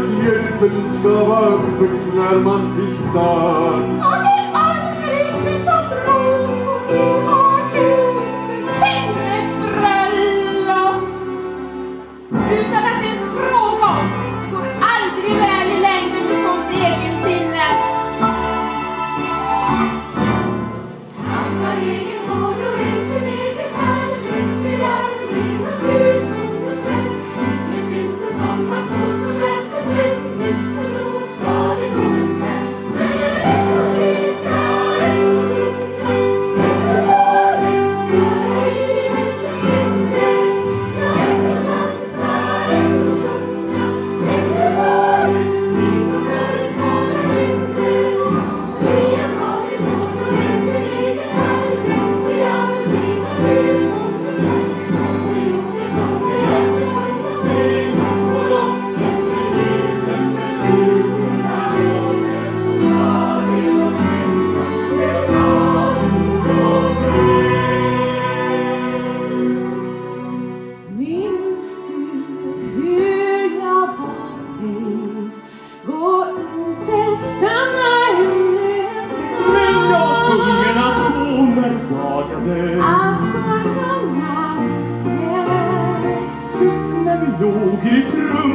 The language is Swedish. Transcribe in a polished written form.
att hjälpen ska vara öppen när man pissar. Och det är aldrig utan bro, du har gjort till ett bröllop. Utan att ens fråga oss, går aldrig väl i längden med sånt egen sinne. Han har egen vård och är sin egen herre, blir aldrig någon hus under sig. Men finns det som man tror som är så fint, så då ska det gå med. Just när vi låg i ditt rum